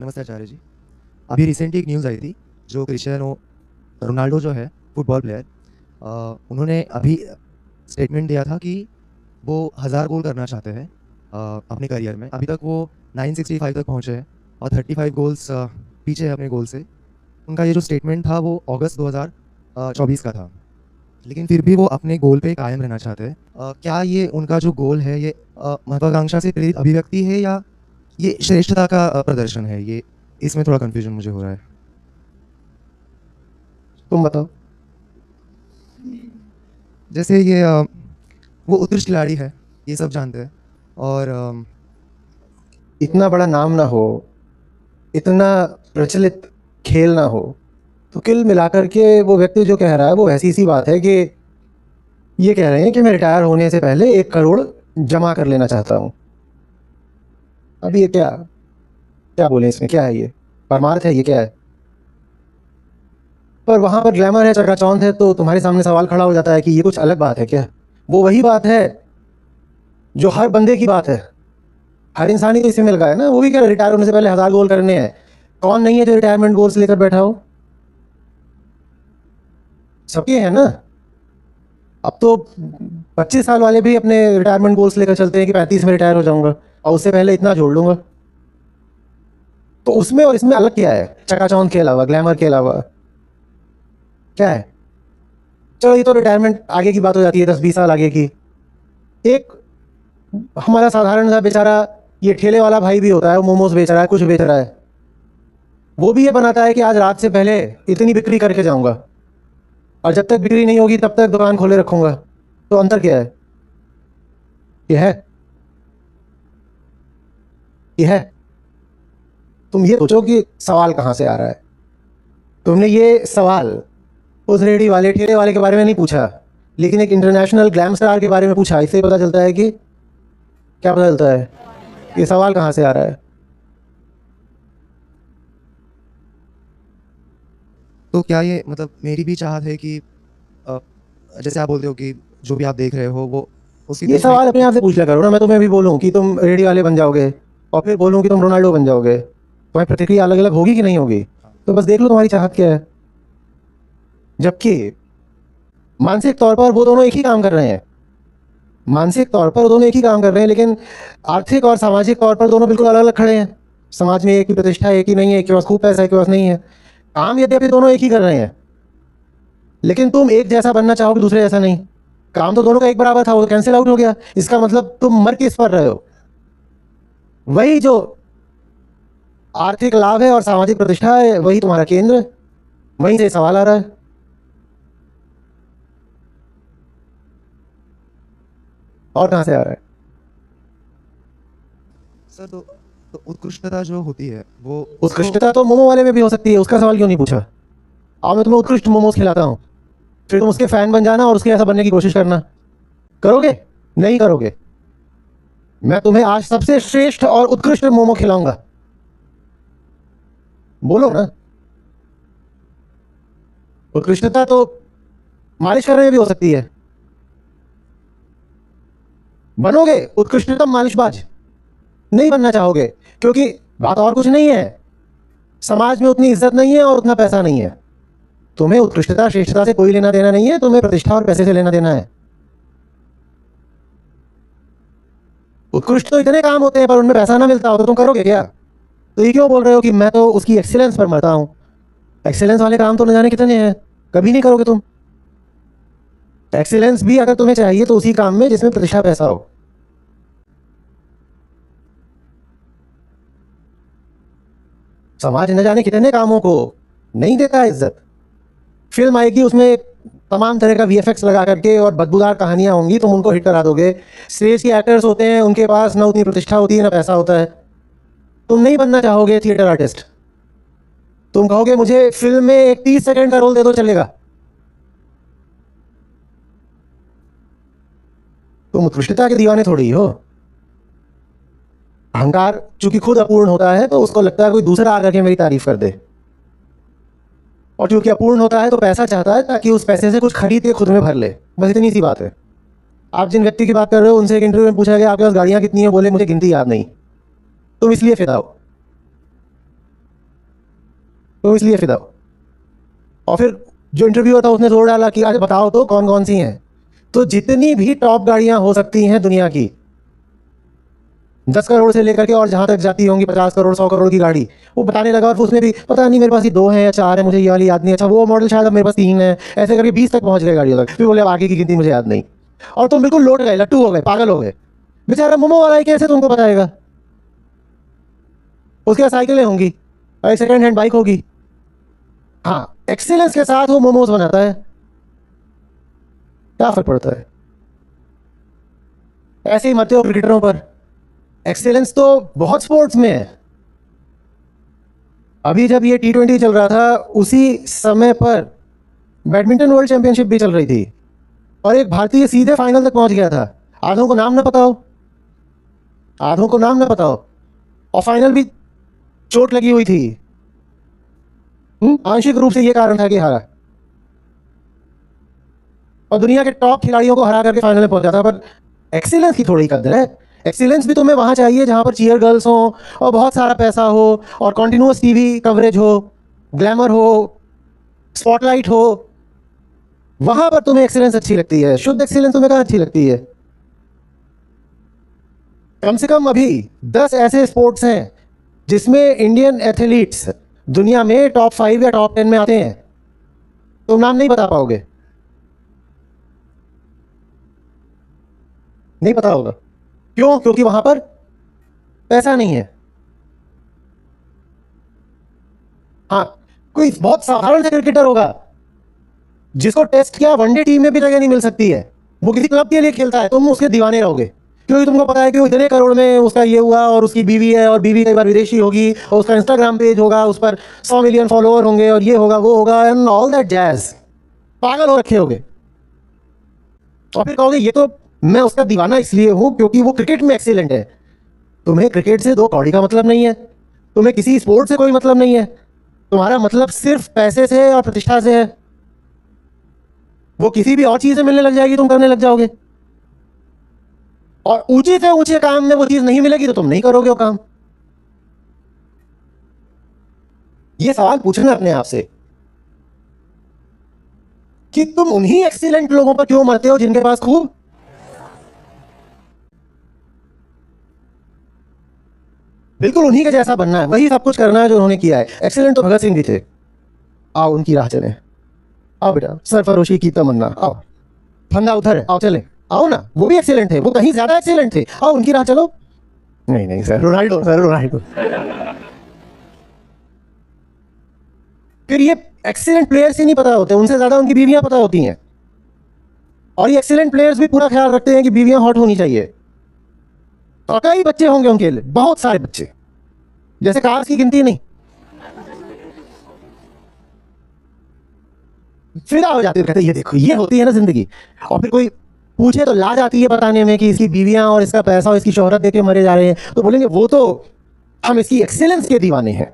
नमस्ते आचार्य जी। अभी रिसेंटली एक न्यूज़ आई थी, जो क्रिस्टियानो रोनाल्डो जो है फुटबॉल प्लेयर, उन्होंने अभी स्टेटमेंट दिया था कि वो 1000 गोल करना चाहते हैं अपने करियर में। अभी तक वो 965 तक पहुंचे हैं और 35 गोल्स पीछे है अपने गोल से। उनका ये जो स्टेटमेंट था वो अगस्त 2024 का था, लेकिन फिर भी वो अपने गोल पे कायम रहना चाहते हैं। क्या ये उनका जो गोल है ये महत्वाकांक्षा से प्रेरित अभिव्यक्ति है या ये श्रेष्ठता का प्रदर्शन है? ये इसमें थोड़ा कन्फ्यूजन मुझे हो रहा है। तुम बताओ। जैसे ये वो उत्कृष्ट खिलाड़ी है, ये सब जानते हैं। और इतना बड़ा नाम ना हो, इतना प्रचलित खेल ना हो, तो कुल मिलाकर के वो व्यक्ति जो कह रहा है वो ऐसी सी बात है कि ये कह रहे हैं कि मैं रिटायर होने से पहले 1 करोड़ जमा कर लेना चाहता हूँ। अब ये क्या क्या बोले इसमें? क्या है ये? परमार्थ है? ये क्या है? पर वहाँ पर ग्लैमर है, चकाचौंध है, तो तुम्हारे सामने सवाल खड़ा हो जाता है कि ये कुछ अलग बात है क्या? वो वही बात है जो हर बंदे की बात है। हर इंसान ही तो इसमें लगा है ना। वो भी क्या रिटायर होने से पहले 1000 गोल करने हैं? कौन नहीं है जो रिटायरमेंट गोल्स लेकर बैठा हो? सबके हैं ना। अब तो 25 साल वाले भी अपने रिटायरमेंट गोल्स लेकर चलते हैं कि 35 में रिटायर हो जाऊंगा और उससे पहले इतना जोड़ लूंगा। तो उसमें और इसमें अलग क्या है? चकाचौंध के अलावा, ग्लैमर के अलावा क्या है? चलो ये तो रिटायरमेंट आगे की बात हो जाती है, 10-20 साल आगे की। एक हमारा साधारण सा बेचारा ये ठेले वाला भाई भी होता है, वो मोमोज बेच रहा है, कुछ बेच रहा है, वो भी ये बनाता है कि आज रात से पहले इतनी बिक्री करके जाऊंगा और जब तक बिक्री नहीं होगी तब तक दुकान खोले रखूंगा। तो अंतर क्या है? ये है ये है तुम ये सोचो कि सवाल कहाँ से आ रहा है। तुमने ये सवाल उस रेडी वाले ठेले वाले के बारे में नहीं पूछा, लेकिन एक इंटरनेशनल ग्लैम स्टार के बारे में पूछा। इससे पता चलता है कि क्या पता चलता है? ये सवाल कहाँ से आ रहा है। तो क्या ये मतलब मेरी भी चाहत है कि अ, जैसे आप बोलते हो कि जो भी आप देख रहे हो वो उसकी ये दूसरी। सवाल अपने आप से पूछ लिया करो ना। मैं तुम्हें भी बोलूँ कि तुम रेडी वाले बन जाओगे और फिर बोलूँ कि तुम रोनाल्डो बन जाओगे, तुम्हारी प्रतिक्रिया अलग अलग होगी कि नहीं होगी? तो बस देख लो तुम्हारी चाहत क्या है। जबकि मानसिक तौर पर वो दोनों एक ही काम कर रहे हैं। मानसिक तौर पर वो दोनों एक ही काम कर रहे हैं, लेकिन आर्थिक और सामाजिक तौर पर दोनों बिल्कुल अलग अलग खड़े हैं। समाज में एक ही प्रतिष्ठा है, एक ही नहीं है, एक के पास खूब पैसा है, एक के पास नहीं है। काम यद्यपि दोनों एक ही कर रहे हैं, लेकिन तुम एक जैसा बनना चाहोगे, दूसरे जैसा नहीं। काम तो दोनों का एक बराबर था, वो कैंसिल आउट हो गया। इसका मतलब तुम मर किस पर रहे हो? वही जो आर्थिक लाभ है और सामाजिक प्रतिष्ठा है, वही तुम्हारा केंद्र है। वहीं से सवाल आ रहा है। और कहाँ से आ रहा है? सर तो उत्कृष्टता जो होती है वो उत्कृष्टता तो मोमो वाले में भी हो सकती है, उसका सवाल क्यों नहीं पूछा? आओ मैं तुम्हें उत्कृष्ट मोमोज खिलाता हूँ, फिर तुम उसके फैन बन जाना और उसके ऐसा बनने की कोशिश करना। करोगे? नहीं करोगे। मैं तुम्हें आज सबसे श्रेष्ठ और उत्कृष्ट मोमो खिलाऊंगा। बोलो ना। उत्कृष्टता तो मालिश करने में भी हो सकती है। बनोगे उत्कृष्टतम मालिशबाज? नहीं बनना चाहोगे, क्योंकि बात और कुछ नहीं है। समाज में उतनी इज्जत नहीं है और उतना पैसा नहीं है। तुम्हें उत्कृष्टता श्रेष्ठता से कोई लेना देना नहीं है, तुम्हें प्रतिष्ठा और पैसे से लेना देना है। उत्कृष्ट तो इतने काम होते हैं, पर उनमें पैसा ना मिलता हो तो तुम करोगे क्या? तो ये क्यों बोल रहे हो कि मैं तो उसकी एक्सीलेंस पर मरता हूँ? एक्सीलेंस वाले काम तो न जाने कितने हैं, कभी नहीं करोगे तुम। एक्सीलेंस भी अगर तुम्हें चाहिए तो उसी काम में जिसमें प्रतिष्ठा पैसा हो। समाज न जाने कितने कामों को नहीं देता है इज्जत। फिल्म आएगी, उसमें तमाम तरह का वीएफएक्स लगा करके और बदबूदार कहानियां होंगी, तुम उनको हिट करा दोगे। स्टेज के एक्टर्स होते हैं, उनके पास ना उतनी प्रतिष्ठा होती है ना पैसा होता है। तुम नहीं बनना चाहोगे थिएटर आर्टिस्ट। तुम कहोगे मुझे फिल्म में एक 30 सेकंड का रोल दे दो, चलेगा। तुम उत्कृष्टता के दीवाने थोड़ी ही हो। अहंकार चूंकि खुद अपूर्ण होता है तो उसको लगता है कोई दूसरा आकर के मेरी तारीफ कर दे, और चूंकि अपूर्ण होता है तो पैसा चाहता है ताकि उस पैसे से कुछ खरीद के खुद में भर ले। बस इतनी सी बात है। आप जिन व्यक्ति की बात कर रहे हो उनसे एक इंटरव्यू में पूछा गया आपके पास गाड़ियां कितनी है, बोले मुझे गिनती याद नहीं। तुम इसलिए फिदा हो। तो इसलिए फिदा हो। और फिर जो इंटरव्यूअर था उसने जोर डाला कि अरे बताओ तो कौन कौन सी हैं। तो जितनी भी टॉप गाड़ियां हो सकती हैं दुनिया की, 10 करोड़ से लेकर के और जहां तक जाती होंगी 50 करोड़ 100 करोड़ की गाड़ी, वो बताने लगा। और उसमें भी पता नहीं मेरे पास ये 2 हैं या 4 है, मुझे ये वाली याद नहीं, अच्छा वो मॉडल शायद अब मेरे पास 3 है, ऐसे करके 20 तक पहुंच गए गाड़ियों तक। फिर बोले अब आगे की गिनती मुझे याद नहीं। और तुम बिल्कुल लोट गए, लट्टू हो गए, पागल हो गए। बेचारा मोमो वाला ही कैसे तुमको बताएगा? उसके पास साइकिलें होंगी और एक सेकेंड हैंड बाइक होगी। हाँ, एक्सीलेंस के साथ वो मोमोज बनाता है, क्या फर्क पड़ता है? ऐसे ही मरते हो क्रिकेटरों पर। एक्सीलेंस तो बहुत स्पोर्ट्स में है। अभी जब ये T20 चल रहा था उसी समय पर बैडमिंटन वर्ल्ड चैंपियनशिप भी चल रही थी और एक भारतीय सीधे फाइनल तक पहुंच गया था। आधों को नाम ना पता हो, आधों को नाम ना पता हो, और फाइनल भी चोट लगी हुई थी। आंशिक रूप से ये कारण था कि हारा, और दुनिया के टॉप खिलाड़ियों को हरा करके फाइनल में पहुंचा था। पर एक्सीलेंस की थोड़ी कदर है। एक्सीलेंस भी तुम्हें वहां चाहिए जहां पर चीयर गर्ल्स हो और बहुत सारा पैसा हो और कॉन्टिन्यूअस टीवी कवरेज हो, ग्लैमर हो, स्पॉटलाइट हो। वहां पर तुम्हें एक्सीलेंस अच्छी लगती है। शुद्ध एक्सीलेंस तुम्हें कहाँ अच्छी लगती है? कम से कम अभी 10 ऐसे स्पोर्ट्स हैं जिसमें इंडियन एथलीट्स दुनिया में टॉप 5 या टॉप 10 में आते हैं। तुम नाम नहीं बता पाओगे, नहीं पता होगा। क्यों? क्योंकि वहां पर पैसा नहीं है। हाँ, कोई बहुत साधारण सा क्रिकेटर होगा जिसको टेस्ट किया वनडे टीम में भी जगह नहीं मिल सकती है, वो किसी क्लब के लिए खेलता है, तुम उसके दीवाने रहोगे क्योंकि तुमको पता है कि वो इतने करोड़ में उसका ये हुआ और उसकी बीवी है और बीवी कई बार विदेशी होगी और उसका इंस्टाग्राम पेज होगा, उस पर 100 मिलियन फॉलोअर होंगे और ये होगा वो होगा एंड ऑल दैट जैज। पागल हो रखे होगे और फिर कहोगे ये तो मैं उसका दीवाना इसलिए हूं क्योंकि वो क्रिकेट में एक्सीलेंट है। तुम्हें क्रिकेट से 2 कौड़ी का मतलब नहीं है, तुम्हें किसी स्पोर्ट से कोई मतलब नहीं है, तुम्हारा मतलब सिर्फ पैसे से और प्रतिष्ठा से है। वो किसी भी और चीज से मिलने लग जाएगी, तुम करने लग जाओगे। और ऊंचे से ऊंचे काम में वो चीज नहीं मिलेगी तो तुम नहीं करोगे वो काम। ये सवाल पूछना अपने आप से कि तुम उन्हीं एक्सीलेंट लोगों पर क्यों मरते हो जिनके पास खूब बिल्कुल उन्हीं के जैसा बनना है, वही सब कुछ करना है जो उन्होंने किया है। एक्सीलेंट तो भगत सिंह भी थे। आओ उनकी राह चले, आओ बेटा, सरफरोशी की तमन्ना, आओ, फंदा उधर है, आओ चले, आओ ना। वो भी एक्सीलेंट थे, वो कहीं ज्यादा एक्सीलेंट थे, आओ उनकी राह चलो। नहीं नहीं सर, रोनाल्डो सर, रोनाल्डो। फिर ये एक्सीलेंट प्लेयर्स ही नहीं पता होते, उनसे ज्यादा उनकी बीवियां पता होती हैं। और ये एक्सीलेंट प्लेयर्स भी पूरा ख्याल रखते हैं कि बीवियां हॉट होनी चाहिए। और कई बच्चे होंगे उनके लिए, बहुत सारे बच्चे, जैसे कार्स की गिनती नहीं। फिदा हो जाते हैं, कहते ये देखो ये होती है ना जिंदगी। और फिर कोई पूछे तो लाज आती है बताने में कि इसकी बीवियां और इसका पैसा और इसकी शोहरत देके मरे जा रहे हैं, तो बोलेंगे वो तो हम इसकी एक्सीलेंस के दीवाने हैं।